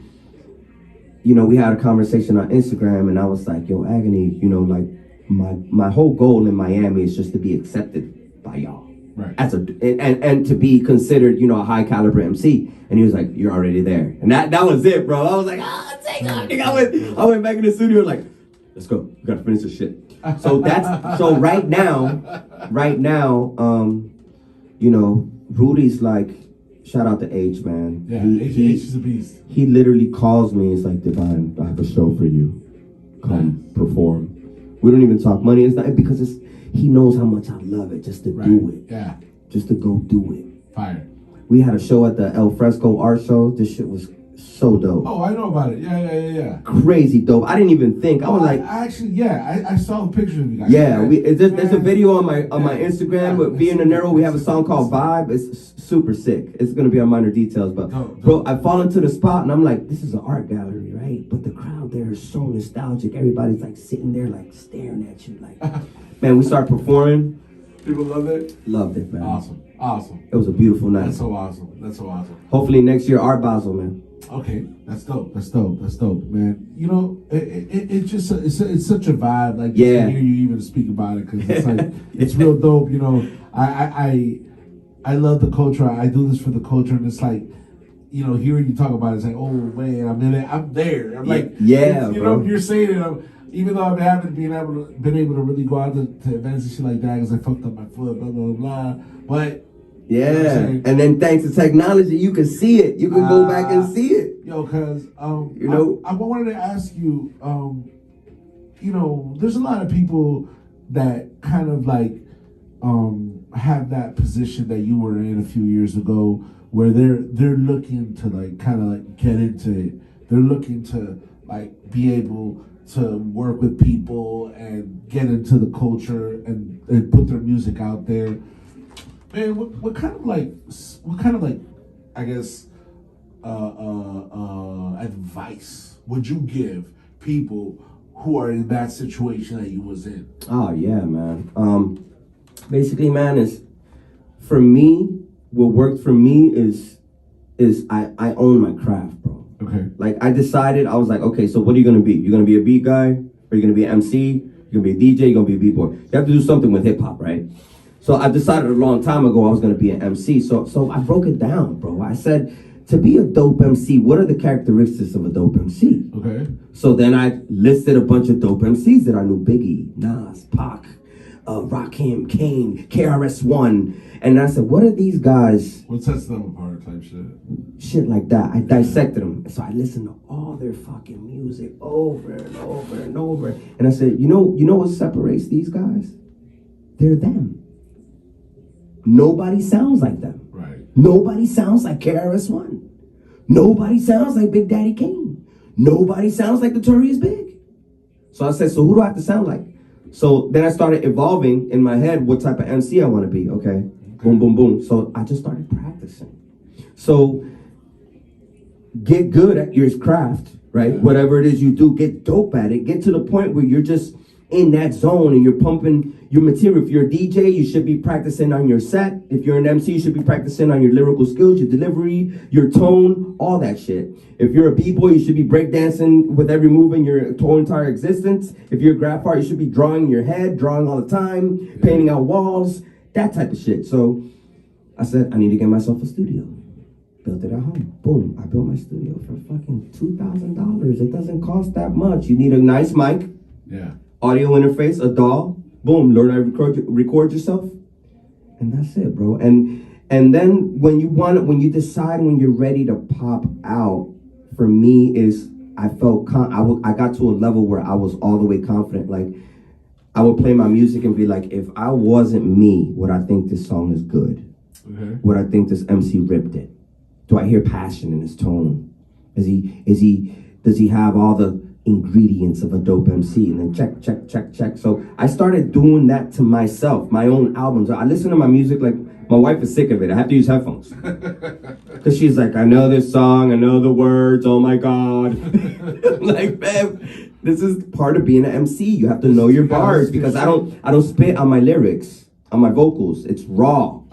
we had a conversation on Instagram, and I was like, yo, Agony, like my whole goal in Miami is just to be accepted by y'all, right? And to be considered, a high caliber MC. And he was like, you're already there, and that was it, bro. I was like, take off. I went back in the studio like, let's go. We gotta finish this shit. So right now, you know, Rudy's like, shout out to H, man. Yeah, H is a beast. He literally calls me. It's like, Divine, I have a show for you. Come perform. We don't even talk money. It's not because he knows how much I love it just to do it. Yeah. Just to go do it. Fire. We had a show at the El Fresco art show. This shit was so dope. Oh, I know about it. Yeah. Crazy dope. I didn't even think. I was like, I saw a picture of you guys. yeah. There's a video on my Instagram with V and De Niro. We have a song called Vibe. It's super sick. It's gonna be on Minor Details, but bro, I fall into the spot and I'm like, this is an art gallery, right? But the crowd there is so nostalgic. Everybody's like sitting there, like staring at you, like, man. We start performing. People love it. Loved it, man. Awesome. It was a beautiful night. That's so awesome. Hopefully next year, Art Basel, man. Okay, that's dope, man. You know, it's just it's such a vibe. Like, just to hear you even speak about it, because it's like it's real dope. You know, I love the culture. I do this for the culture, and it's like, you know, hearing you talk about it, it's like, oh man, I'm in it. I'm there. I'm like, yeah, you know, you're saying it. Even though I haven't been able to really go out to events and shit like that because I fucked up my foot, blah blah blah. But yeah, you know and then thanks to technology, you can see it. You can go back and see it. Yo, cause you know, I wanted to ask you, you know, there's a lot of people that kind of like have that position that you were in a few years ago, where they're looking to like kind of like get into it. They're looking to like be able to work with people and get into the culture and put their music out there. Man, what kind of like I guess advice would you give people who are in that situation that you was in? Oh yeah, man. Basically, man, is for me, what worked for me is I own my craft, bro. Okay. Like I decided, I was like, okay, so what are you gonna be? You're gonna be a beat guy, or you're gonna be an MC, you're gonna be a DJ, you're gonna be a b-boy. You have to do something with hip hop, right? So I decided a long time ago I was gonna be an MC. So I broke it down, bro. I said, to be a dope MC, what are the characteristics of a dope MC? Okay. So then I listed a bunch of dope MCs that I knew: Biggie, Nas, Pac, Rakim, Kane, KRS-One. And I said, what are these guys? What sets them apart type shit? Shit like that. I dissected them. So I listened to all their fucking music over and over and over. And I said, you know what separates these guys? They're them. Nobody sounds like them. Right. Nobody sounds like KRS-One. Nobody sounds like Big Daddy Kane. Nobody sounds like Notorious Big. So I said, so who do I have to sound like? So then I started evolving in my head what type of MC I want to be, okay? Boom, boom, boom. So I just started practicing. So get good at your craft, right? Yeah. Whatever it is you do, get dope at it. Get to the point where you're just in that zone and you're pumping your material. If you're a DJ, you should be practicing on your set. If you're an MC, you should be practicing on your lyrical skills, your delivery, your tone, all that shit. If you're a b-boy, you should be breakdancing with every move in your whole entire existence. If you're a graph art, you should be drawing in your head, drawing all the time, painting out walls, that type of shit. So I said, I need to get myself a studio. Built it at home. Boom. I built my studio for fucking $2,000. It doesn't cost that much. You need a nice mic. Yeah. Audio interface, a DAW. Boom. Learn how to record yourself. And that's it, bro. And then when you decide when you're ready to pop out, for me is I felt I got to a level where I was all the way confident. Like I would play my music and be like, if I wasn't me, would I think this song is good? Okay. Would I think this MC ripped it? Do I hear passion in his tone? Does he have all the ingredients of a dope MC? And then check. So I started doing that to myself, my own albums. I listen to my music like my wife is sick of it. I have to use headphones. Because she's like, I know this song, I know the words, oh my God. Like, man, this is part of being an MC. You have to know your bars because I don't spit on my lyrics, on my vocals. It's raw.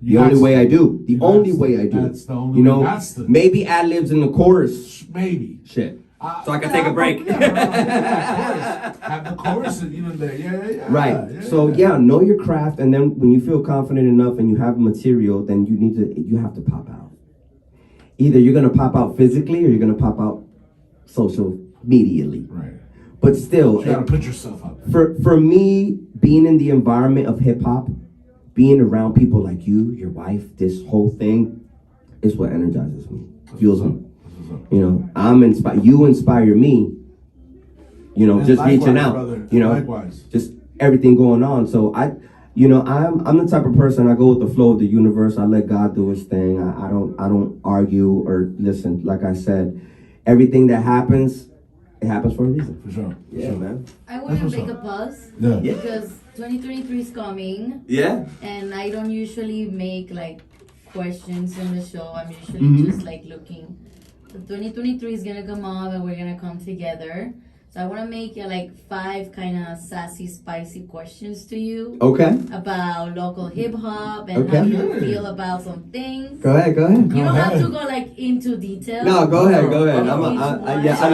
The only way I do. The only way I do. That's the only way. Maybe ad-libs in the chorus. Maybe. Shit. So I can take a break. Have the chorus, there. Yeah. Right. Know your craft, and then when you feel confident enough and you have material, then you have to pop out. Either you're gonna pop out physically or you're gonna pop out social medially. Right. but still, You gotta put yourself out there. for me, being in the environment of hip hop, being around people like you, your wife, this whole thing, is what energizes me, fuels me. You know, I'm inspired. You inspire me. You know, And just likewise, reaching out. brother. You know, Likewise. just everything going on. So I'm the type of person. I go with the flow of the universe. I let God do His thing. I don't argue or listen. Like I said, everything that happens, it happens for a reason. For sure. Yeah, man. I want to That's make what's a pause Yeah. because 2023 is coming, Yeah. and I don't usually make like questions in the show. I'm usually just like looking. So 2023 is gonna come up, and we're gonna come together. So I want to make like 5 kind of sassy, spicy questions to you Okay. about local hip hop and Okay. how you feel about some things. Go ahead. Go ahead. You don't have ahead. to go like into detail. No, go ahead. Go ahead. I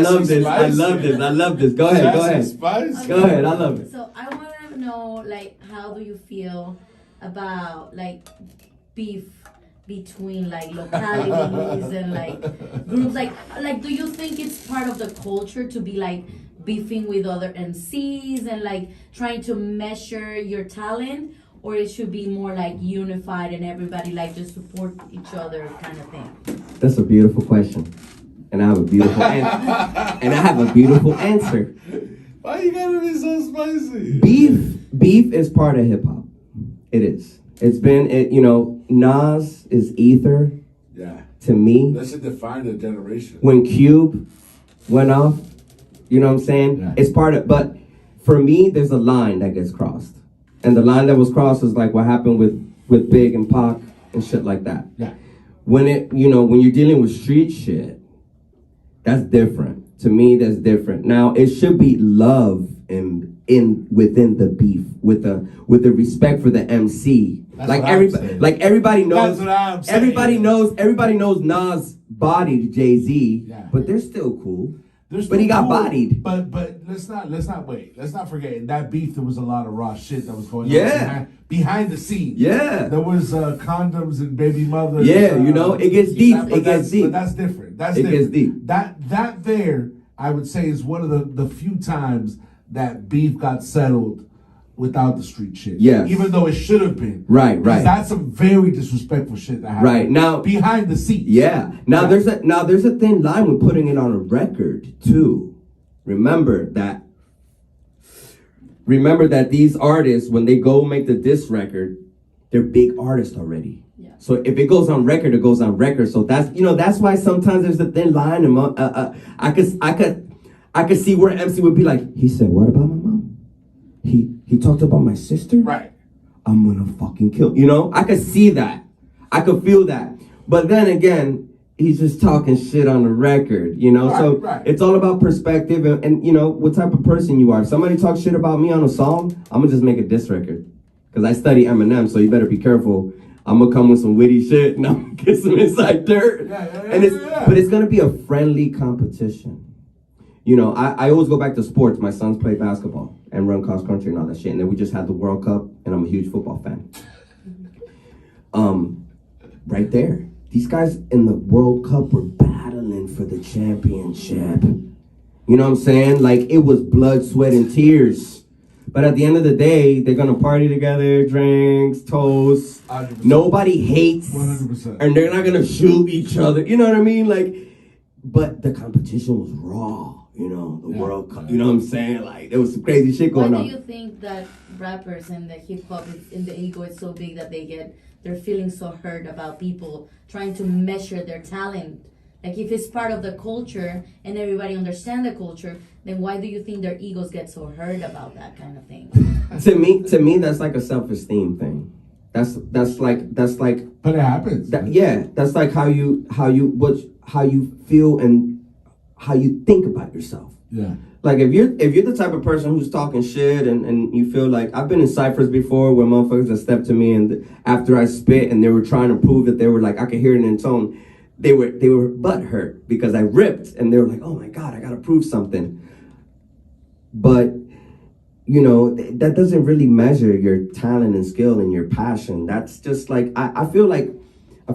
love this. I Spicy. love this. I love this. Go ahead. Go ahead. Spice. Go ahead. I love it. So I want to know, like, how do you feel about like beef between like localities and like groups? Like, do you think it's part of the culture to be like beefing with other MCs and like trying to measure your talent, or it should be more like unified and everybody like just support each other kind of thing? That's a beautiful question, and I have a beautiful answer. Why you gotta be so spicy? Beef is part of hip hop. It is. It's been. You know, Nas is ether Yeah. to me. That should define a generation. When Cube went off, you know what I'm saying? Yeah. It's part of. But for me, there's a line that gets crossed, and the line that was crossed is like what happened with Big and Pac and shit like that. Yeah. When you're dealing with street shit, that's different. To me, that's different. Now, it should be love within the beef, with the respect for the MC. That's like what I'm everybody, saying. like everybody knows. That's what I'm saying. Everybody knows Nas bodied Jay-Z, Yeah. but they're still cool. They're But he still got cool. bodied. But let's not wait. Let's not forget, in that beef there was a lot of raw shit that was going Yeah. on behind the scenes. Yeah. There was condoms and baby mothers. Yeah, you know, it gets deep. It gets deep. But that's different. That's It different. gets deep. That there, I would say, is one of the few times that beef got settled without the street shit. Yes. Even though it should have been. Right. 'Cause that's some very disrespectful shit that happened. Right, now- behind the scenes. Yeah. Now Yeah. there's a thin line with putting it on a record too. Remember that these artists, when they go make the diss record, they're big artists already. Yeah. So if it goes on record, it goes on record. So that's why sometimes there's a thin line. And I could see where MC would be like, he said, what about my mom? He talked about my sister? Right. I'm gonna fucking kill. You know, I could see that. I could feel that. But then again, he's just talking shit on the record, you know? So Right. it's all about perspective and, you know, what type of person you are. If somebody talks shit about me on a song, I'm gonna just make a diss record. Because I study Eminem, so you better be careful. I'm gonna come with some witty shit and I'm gonna get some inside dirt. But it's gonna be a friendly competition. You know, I always go back to sports. My sons play basketball and run cross country and all that shit. And then we just had the World Cup, and I'm a huge football fan. Right there, these guys in the World Cup were battling for the championship. You know what I'm saying? Like, it was blood, sweat, and tears. But at the end of the day, they're gonna party together, drinks, toast. 100%. Nobody hates, 100%. and they're not gonna shoot each other. You know what I mean? Like, but the competition was raw. You know, the World Cup. You know what I'm saying? Like, there was some crazy shit going Why on. do you think that rappers and the hip hop and the ego is so big that they're feeling so hurt about people trying to measure their talent? Like, if it's part of the culture and everybody understands the culture, then why do you think their egos get so hurt about that kind of thing? To me, that's like a self-esteem thing. That's like. But it happens. That's like how you feel and how you think about yourself. Yeah. Like, if you're the type of person who's talking shit and you feel like, I've been in ciphers before where motherfuckers have stepped to me and after I spit and they were trying to prove that they were like, I could hear it in tone. They were butt hurt because I ripped and they were like, oh my God, I gotta prove something. But, you know, that doesn't really measure your talent and skill and your passion. That's just like, I feel like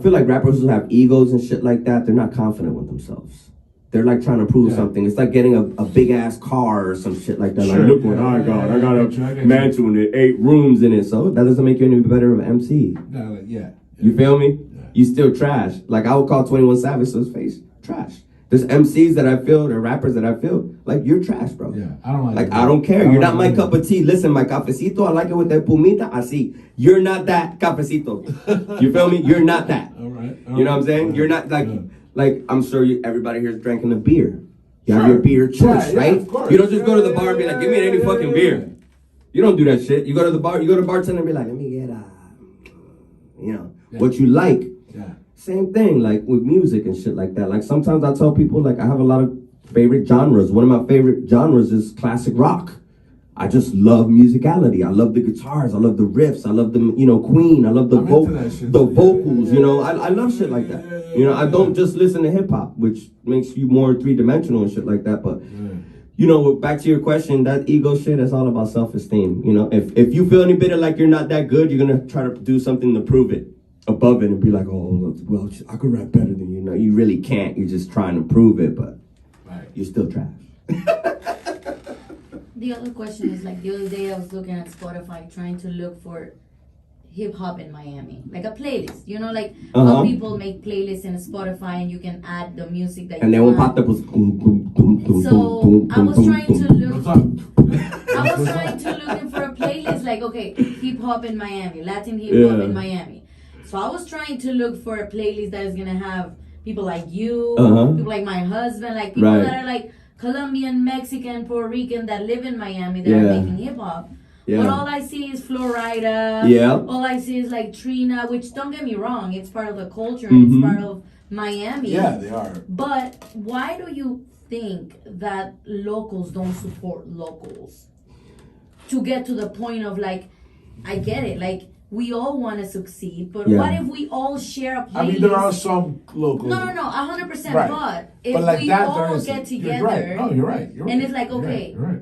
rappers who have egos and shit like that, they're not confident with themselves. they're like trying to prove Yeah. something. It's like getting a big ass car or some shit like that. Sure, Like, look yeah, what I got. yeah, I got I a get you. mansion with 8 rooms in it. So that doesn't make you any better of an MC. No, like, yeah. You feel me? Yeah. You still trash. Like I would call 21 Savage to his face trash. There's MCs that I feel, there rappers that I feel like you're trash, bro. Yeah, I don't like Like that. I don't care. I You're don't not my like cup of tea. Listen, my cafecito, I like it with that pumita. I see. You're not that cafecito. You feel me? You're not that. All right. You know what I'm saying? You're not like Yeah. like I'm sure everybody here's drinking a beer. You have Sure. your beer choice, Yeah, right? of course. You don't just go to the Yeah, bar and be like, yeah, give me any yeah, fucking yeah, beer. yeah. You don't do that shit. You go to the bar, you go to the bartender and be like, let me get Yeah. what you like. Yeah. Same thing, like with music and shit like that. Like sometimes I tell people, like I have a lot of favorite genres. One of my favorite genres is classic rock. I just love musicality. I love the guitars. I love the riffs. I love the, Queen. I love the I'm into that shit. the Yeah, vocals. yeah, I love shit like that. yeah, I don't just listen to hip hop, which makes you more 3-dimensional and shit like that. But Yeah. back to your question, that ego shit is all about self-esteem. If you feel any bit of like you're not that good, you're gonna try to do something to prove it above it and be like, oh, well, I could rap better than you. No, you really can't. You're just trying to prove it, but Right. you're still trash. The other question is like the other day I was looking at Spotify trying to look for hip hop in Miami, like a playlist. Like how people make playlists in Spotify and you can add the music that And you then what want. popped up was boom, boom, boom, boom, So boom, I boom, was boom, trying boom, to boom. look. What's up? I was trying to looking for a playlist like hip hop in Miami, Latin hip hop Yeah. in Miami. So I was trying to look for a playlist that is gonna have people like you, people like my husband, like people Right. that are like Colombian, Mexican, Puerto Rican that live in Miami that Yeah. are making hip hop. Yeah. But all I see is Florida. Yeah. All I see is like Trina, which don't get me wrong, it's part of the culture and it's part of Miami. Yeah, they are. But why do you think that locals don't support locals? To get to the point of like, I get it, like we all want to succeed, but Yeah. what if we all share a playlist? I mean, there are some locals. No, 100%. Right. But if But like we that, all there is. get You're together, right. No, you're right. You're and right. it's like, You're right. okay, You're right.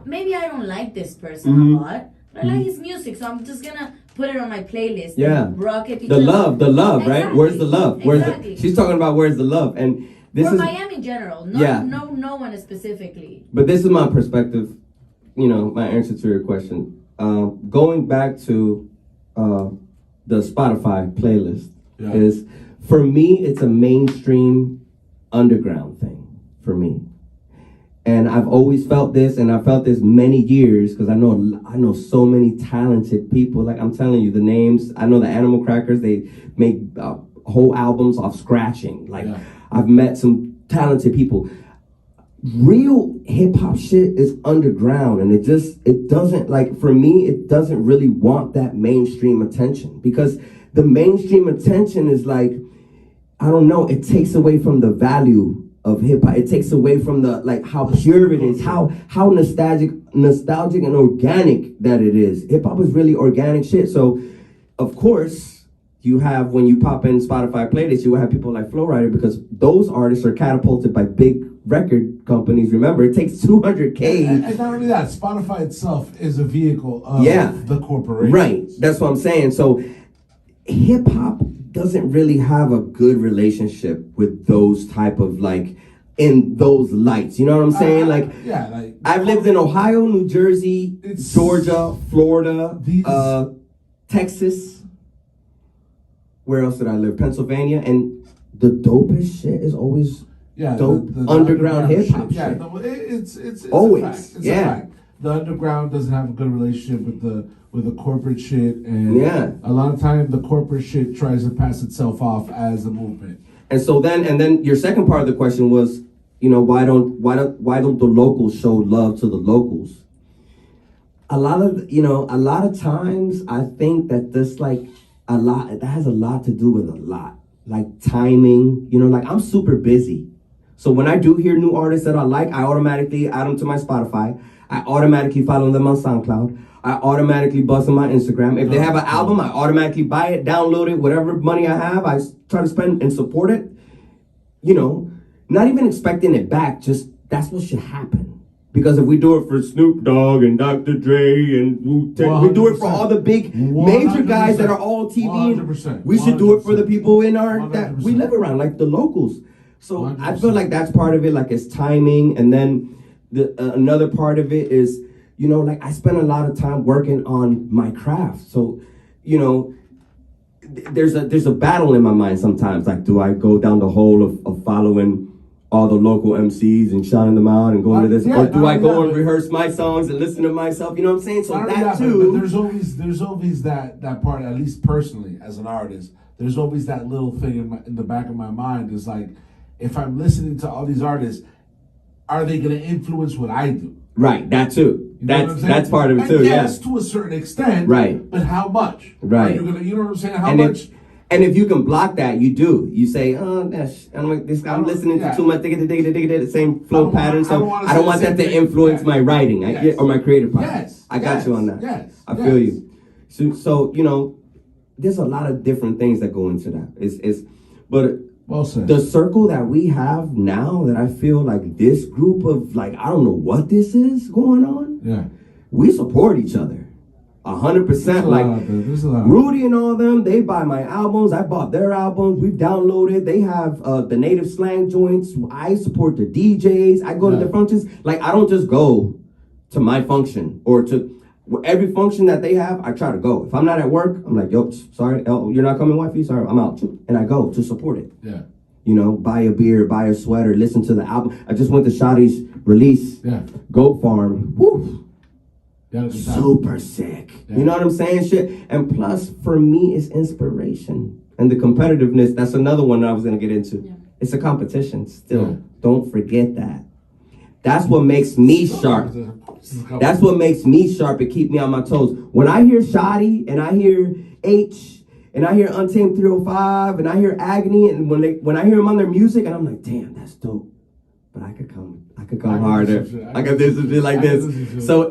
maybe I don't like this person a lot, but I like his music, so I'm just gonna put it on my playlist. Yeah. And rock it. The because- love, right? Exactly. Where's the love? Exactly. She's talking about where's the love, and this For is Miami in general, no one specifically. But this is my perspective, my answer to your question. Going back to the Spotify playlist is, for me, it's a mainstream underground thing for me. And I've always felt this, and I felt this many years, because I know so many talented people. Like I'm telling you, the names, I know the Animal Crackers, they make whole albums off scratching. Like I've met some talented people. Real hip hop shit is underground, and it doesn't, like, for me, it doesn't really want that mainstream attention, because the mainstream attention is like, I don't know, it takes away from the value of hip hop. It takes away from the, like, how pure it is, how nostalgic and organic that it is. Hip hop is really organic shit. So of course you have, when you pop in Spotify playlists, you will have people like Flo Rida, because those artists are catapulted by big record companies. Remember, it takes 200K. And not only that, Spotify itself is a vehicle of the corporation. Right. That's what I'm saying. So hip hop doesn't really have a good relationship with those type of, like, in those lights. You know what I'm saying? I've lived in Ohio, New Jersey, Georgia, Florida, Texas. Where else did I live? Pennsylvania. And the dopest shit is always dope the underground hip hop shit. Yeah, shit. no, it's Always. a fact. It's Yeah. a fact. The underground doesn't have a good relationship with the corporate shit, and a lot of time the corporate shit tries to pass itself off as a movement. And so then your second part of the question was, why don't the locals show love to the locals? A lot of times I think that that has a lot to do with a lot, like timing. Like I'm super busy, so when I do hear new artists that I like, I automatically add them to my Spotify. I automatically follow them on SoundCloud. I automatically bust on my Instagram. If they have an album, I automatically buy it, download it, whatever money I have, I try to spend and support it. Not even expecting it back, just that's what should happen. Because if we do it for Snoop Dogg and Dr. Dre and Wu-Tang, we do it for all the big major guys that are all TV. 100%. We should do it for the people in our that we 100%. live around, like the locals. So 100%. I feel like that's part of it, like it's timing, and then another part of it is, you know, like I spend a lot of time working on my craft. So, you know, there's a battle in my mind sometimes. Like, do I go down the hole of following all the local MCs and shouting them out and going to this, or do I go and rehearse my songs and listen to myself? You know what I'm saying? So that too. But there's always that part. At least personally, as an artist, there's always that little thing in the back of my mind. Is like, if I'm listening to all these artists, are they going to influence what I do? Right, that too. You know That's part of it too. Yes, to a certain extent. Right. But how much? Right. Are you gonna, you know what I'm saying? How much? And if you can block that, you do. You say, oh, I'm listening to too much, the same flow pattern, so I don't want that to influence my writing or my creative process. I got you on that. Yes. I feel you. So, you know, there's a lot of different things that go into that. But well said. The circle that we have now, that I feel like this group of, like, I don't know what this is going on. Yeah. We support each other. 100%. Like Rudy and all them, they buy my albums. I bought their albums. We've downloaded. They have the native slang joints. I support the DJs. I go to the functions. Like, I don't just go to my function or to every function that they have. I try to go. If I'm not at work, I'm like, yo, sorry, you're not coming, wifey? Sorry, I'm out. And I go to support it. Yeah. You know, buy a beer, buy a sweater, listen to the album. I just went to Shadi's release. Yeah. Goat Farm. Woo. Super sick. Yeah. You know what I'm saying? Shit. And plus, for me, it's inspiration. And the competitiveness, that's another one that I was going to get into. Yeah. It's a competition still. Yeah. Don't forget that. That's what makes me sharp. That's what makes me sharp and keep me on my toes. When I hear Shadi and I hear H and I hear Untamed 305 and I hear Agony, and when I hear them on their music, and I'm like, damn, that's dope. But I could come harder. I could do some shit like this. So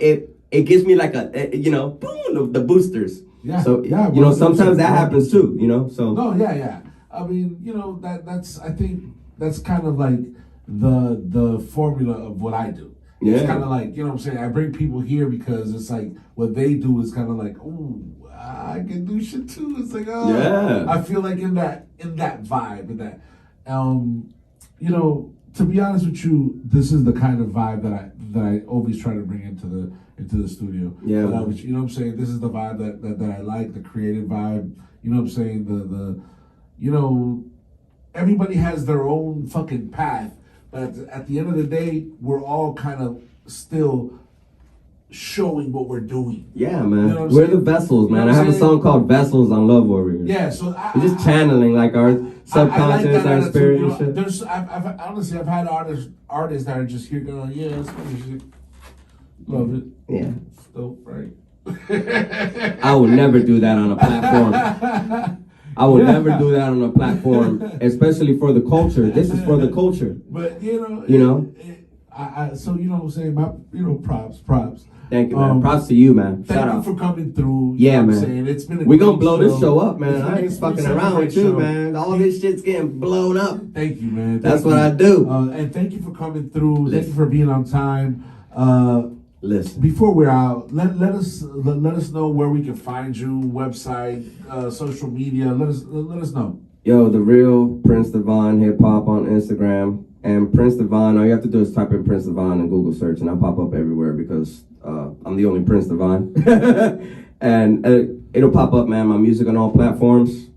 it gives me like a you know, boom, the boosters. Yeah. So you know, sometimes that happens too. You know. So no, yeah. I mean, you know, that's I think that's kind of like the formula of what I do. Yeah. It's kind of like, you know what I'm saying, I bring people here because it's like what they do is kind of like, oh, I can do shit too. It's like, oh, yeah. I feel like in that vibe, in that, you know, to be honest with you, this is the kind of vibe that I always try to bring into the studio. Yeah. You know what I'm saying? This is the vibe that I like, the creative vibe. You know what I'm saying? The you know, everybody has their own fucking path. But at the end of the day, we're all kind of still showing what we're doing. Yeah, man. You know we're the vessels, man. I have a song called Vessels on Love Warriors. Yeah, so we're just channeling like our subconscious, our spirit and shit. There's, I've honestly, I've had artists that are just here going, yeah, it's music. Love it. Yeah. It's dope, right? I would never do that on a platform. I would never do that on a platform, especially for the culture. This is for the culture. But so you know what I'm saying, props. Thank you, man. Props to you, man. Thank you for coming through. Yeah, man. It's been we're gonna blow this show up, man. I ain't fucking around with you, man. All this shit's getting blown up. Thank you, man. That's what I do. And thank you for coming through. Thank you for being on time. Listen. Before we're out, let us know where we can find you, website, social media. Let us know. Yo, the real Prince Devine Hip Hop on Instagram, and Prince Devine. All you have to do is type in Prince Devine in Google search, and I'll pop up everywhere because I'm the only Prince Devine. And it'll pop up, man. My music on all platforms.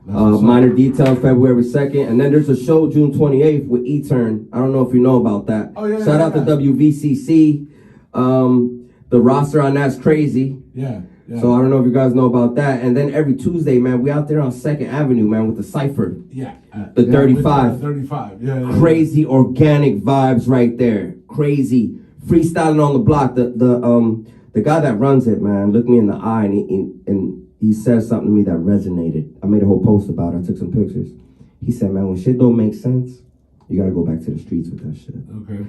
Minor Details, February 2nd, and then there's a show June 28th with E-Turn. I don't know if you know about that. Oh yeah. Shout out to WVCC. The roster on that's crazy. Yeah. So I don't know if you guys know about that. And then every Tuesday, man, we out there on 2nd Avenue, man, with the Cypher. Yeah. The 35. 35. Yeah. Crazy organic vibes right there. Crazy. Freestyling on the block. The guy that runs it, man, looked me in the eye and he said something to me that resonated. I made a whole post about it. I took some pictures. He said, man, when shit don't make sense, you gotta go back to the streets with that shit. Okay.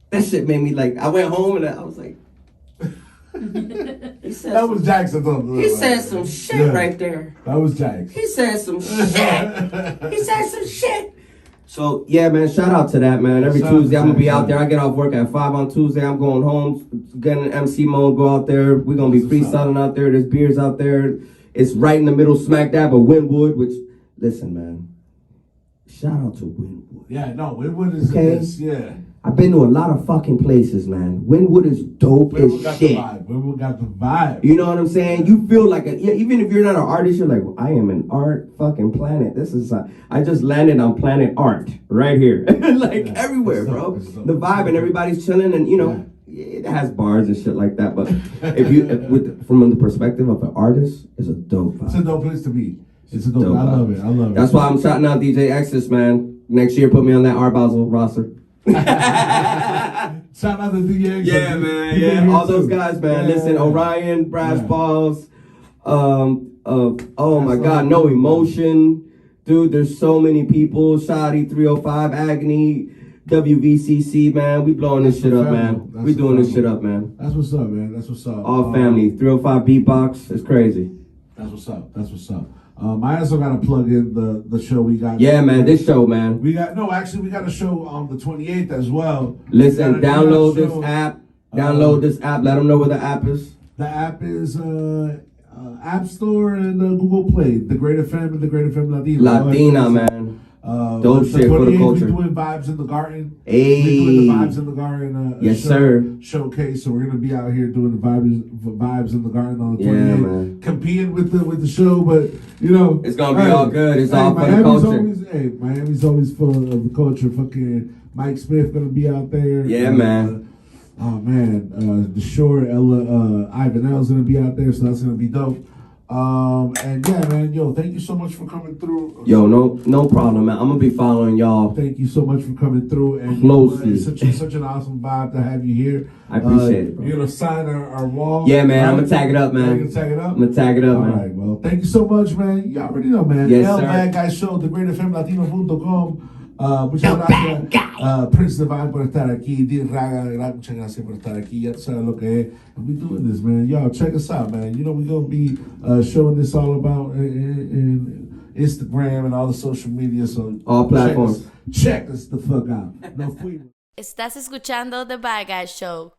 That shit made me like, I went home and I was like, that was Jackson. He said some shit right there. That was Jackson. He said some shit. He said some shit. So, yeah, man, shout out to that, man. Every Tuesday, I'm going to be out there. I get off work at 5 on Tuesday. I'm going home, getting an MC mode, go out there. We're going to be freestyling out there. There's beers out there. It's right in the middle, smack dab of Wynwood, which, listen, man. shout out to Wynwood. Yeah, no, Wynwood is, Okay. yeah. I've been to a lot of fucking places, man. Wynwood is dope Wynwood as got shit. the vibe. Wynwood got the vibe. You know what I'm saying? You feel like even if you're not an artist, you're like, well, I am an art fucking planet. This is I just landed on planet art right here, like everywhere, bro. The vibe and everybody's chilling, and you know, it has bars and shit like that. But from the perspective of an artist, it's a dope vibe. It's a dope place to be. It's a dope. I love it. I love it. That's why I'm shouting out DJ Exodus, man. Next year, put me on that Art Basel roster. Shout out to DJ. Yeah, man. Yeah, all those guys, man. Listen, Orion, Brass Balls. Oh my God, No Emotion, dude. There's so many people. Shoddy 305, Agony, WVCC, man. We blowing this shit up, man. We doing this shit up, man. That's what's up, man. That's what's up. All family. 305 Beatbox. It's crazy. That's what's up. That's what's up. I also got to plug in the show we got. Yeah, man. This show, man. We got a show on the 28th as well. Listen, download this app. Download this app. Let them know where the app is. The app is App Store and Google Play. Dagr8fm and Dagr8fm Latino. Latina, man. Dope shit for the culture. We're doing Vibes in the Garden. Hey. We're doing the Vibes in the Garden yes, sir. Showcase. So we're gonna be out here doing the Vibes in the Garden on the 28th. Yeah, man. Competing with the show, but you know it's gonna be all good. It's all for the culture. Miami's always full of the culture. Fucking Mike Smith gonna be out there. Yeah, man. Oh man, D'shon El Villano's gonna be out there, so that's gonna be dope. And yeah, man, yo, thank you so much for coming through. Yo, no problem, man. I'm gonna be following y'all. Thank you so much for coming through and closely. It's such an awesome vibe to have you here. I appreciate it, bro. You're gonna sign our wall. Yeah, man. Right? I'm gonna tag it up, man. You gonna tag it up? I'm gonna tag it up, man. All right, well, thank you so much, man. You already know, man. Yes, El sir. Bad Guy Show, Dagr8fm Latino.com. Muchas gracias, Prince Divine, por estar aquí. Raga, muchas gracias por estar aquí. Ya tú sabes lo que es. And we doing this, man. Y'all, check us out, man. You know, we're going to be showing this all about in Instagram and all the social media. So all platforms. Check us the fuck out. No free. Estás escuchando The Bad Guy Show.